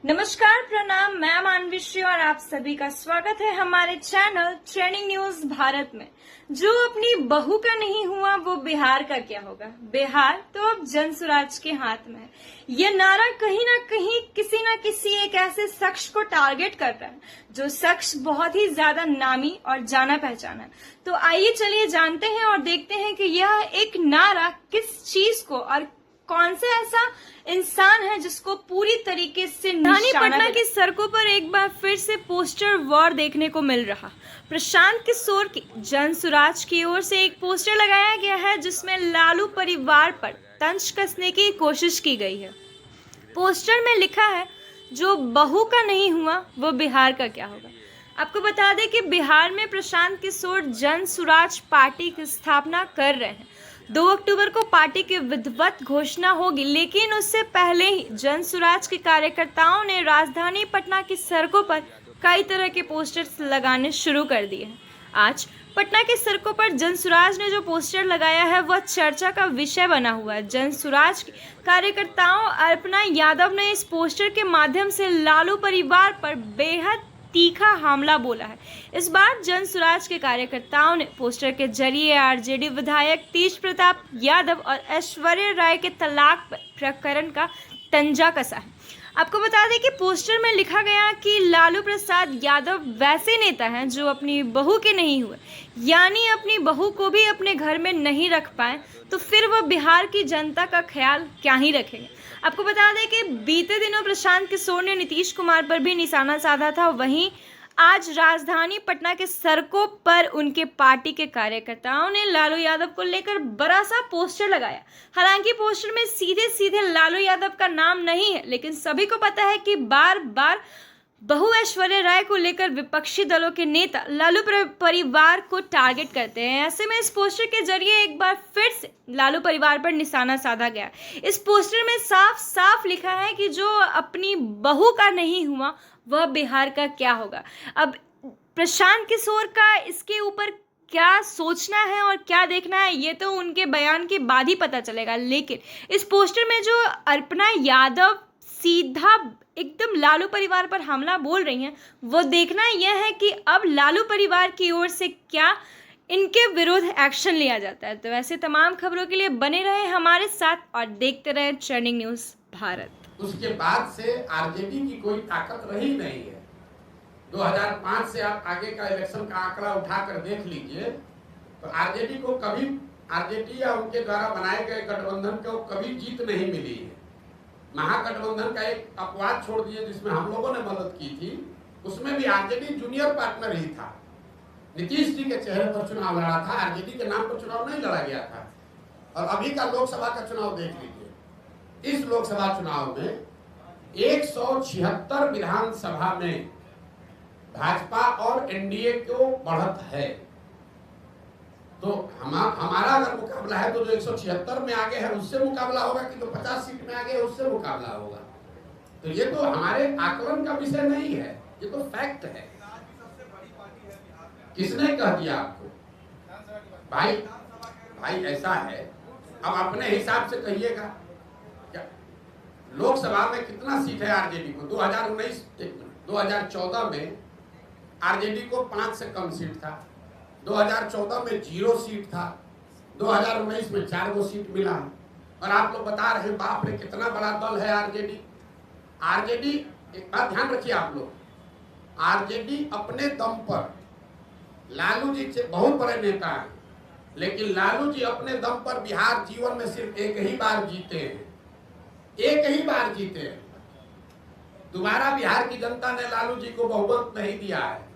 नमस्कार, प्रणाम। मैं मानविश्री और आप सभी का स्वागत है हमारे चैनल ट्रेंडिंग न्यूज भारत में। जो अपनी बहू का नहीं हुआ वो बिहार का क्या होगा। बिहार तो अब जन स्वराज के हाथ में है। ये नारा कहीं ना कहीं किसी ना किसी एक ऐसे शख्स को टारगेट करता है जो शख्स बहुत ही ज्यादा नामी और जाना पहचाना है। तो आइए चलिए जानते हैं और देखते हैं कि यह एक नारा किस चीज को और कौन सा ऐसा इंसान है जिसको पूरी तरीके से राजधानी पटना की सड़कों पर एक बार फिर से पोस्टर वॉर देखने को मिल रहा। प्रशांत किशोर की जन स्वराज की ओर से एक पोस्टर लगाया गया है जिसमें लालू परिवार पर तंज कसने की कोशिश की गई है। पोस्टर में लिखा है, जो बहू का नहीं हुआ वो बिहार का क्या होगा। आपको बता दें कि बिहार में प्रशांत किशोर जन स्वराज पार्टी की स्थापना कर रहे हैं। 2 अक्टूबर को पार्टी की विधिवत घोषणा होगी, लेकिन उससे पहले ही जन स्वराज के कार्यकर्ताओं ने राजधानी पटना की सड़कों पर कई तरह के पोस्टर्स लगाने शुरू कर दिए हैं। आज पटना की सड़कों पर जन स्वराज ने जो पोस्टर लगाया है वह चर्चा का विषय बना हुआ है। जन स्वराज के कार्यकर्ताओं अर्पणा यादव ने इस पोस्टर के माध्यम से लालू परिवार पर बेहद तीखा हमला बोला है। इस बार जन स्वराज के कार्यकर्ताओं ने पोस्टर के जरिए आरजेडी विधायक तेज प्रताप यादव और ऐश्वर्या राय के तलाक प्रकरण का तंजा कसा है। आपको बता दें कि पोस्टर में लिखा गया कि लालू प्रसाद यादव वैसे नेता हैं जो अपनी बहू के नहीं हुए, यानी अपनी बहू को भी अपने घर में नहीं रख पाए, तो फिर वह बिहार की जनता का ख्याल क्या ही रखेंगे। आपको बता दें कि बीते दिनों प्रशांत किशोर ने नीतीश कुमार पर भी निशाना साधा था। वहीं आज राजधानी पटना के सड़कों पर उनके पार्टी के कार्यकर्ताओं ने लालू यादव को लेकर बड़ा सा पोस्टर लगाया। हालांकि पोस्टर में सीधे सीधे लालू यादव का नाम नहीं है, लेकिन सभी को पता है कि बार बार बहू ऐश्वर्या राय को लेकर विपक्षी दलों के नेता लालू परिवार को टारगेट करते हैं। ऐसे में इस पोस्टर के जरिए एक बार फिर से लालू परिवार पर निशाना साधा गया। इस पोस्टर में साफ साफ लिखा है कि जो अपनी बहू का नहीं हुआ वह बिहार का क्या होगा। अब प्रशांत किशोर का इसके ऊपर क्या सोचना है और क्या देखना है ये तो उनके बयान के बाद ही पता चलेगा, लेकिन इस पोस्टर में जो अर्पणा यादव सीधा एकदम लालू परिवार पर हमला बोल रही हैं, वो देखना यह है कि अब लालू परिवार की ओर से क्या इनके विरुद्ध एक्शन लिया जाता है। तो ऐसे तमाम खबरों के लिए बने रहे हमारे साथ और देखते रहे ट्रेंडिंग न्यूज भारत। उसके बाद से आरजेडी की कोई ताकत रही नहीं है। 2005 से आप आगे का इलेक्शन का आंकड़ा उठाकर देख लीजिए तो आरजेडी को कभी आरजेडी या उनके द्वारा बनाए गए गठबंधन को कभी जीत नहीं मिली है। महागठबंधन का एक अपवाद छोड़ दिए जिसमें हम लोगों ने मदद की थी, उसमें भी आरजेडी जूनियर पार्टनर ही था। नीतीश जी के चेहरे पर चुनाव लड़ा था, आरजेडी के नाम पर चुनाव नहीं लड़ा गया था। और अभी का लोकसभा का चुनाव देख लीजिए। इस लोकसभा चुनाव में 176 विधानसभा में भाजपा और एनडीए को बढ़त है। तो हमारा अगर मुकाबला है तो जो 176 में आगे है उससे मुकाबला होगा कि जो 50 सीट में आगे है उससे मुकाबला होगा। तो ये तो हमारे आकलन का विषय नहीं है, ये तो फैक्ट है। किसने कह दिया आपको? भाई ऐसा है, अब अपने हिसाब से कहिएगा। क्या लोकसभा में कितना सीट है आरजेडी को? 2014 में आरजेडी को 5 से कम सीट था। 2014 में 0 सीट था। 2019 में 4 सीट मिला। और आप लोग बता रहे हैं बाप रे कितना बड़ा दल है आरजेडी। आरजेडी, एक बात ध्यान रखिए आप लोग, आरजेडी अपने दम पर लालू जी से बहुत बड़े नेता हैं, लेकिन लालू जी अपने दम पर बिहार जीवन में सिर्फ एक ही बार जीते हैं। एक ही बार जीते हैं। दोबारा बिहार की जनता ने लालू जी को बहुमत नहीं दिया है।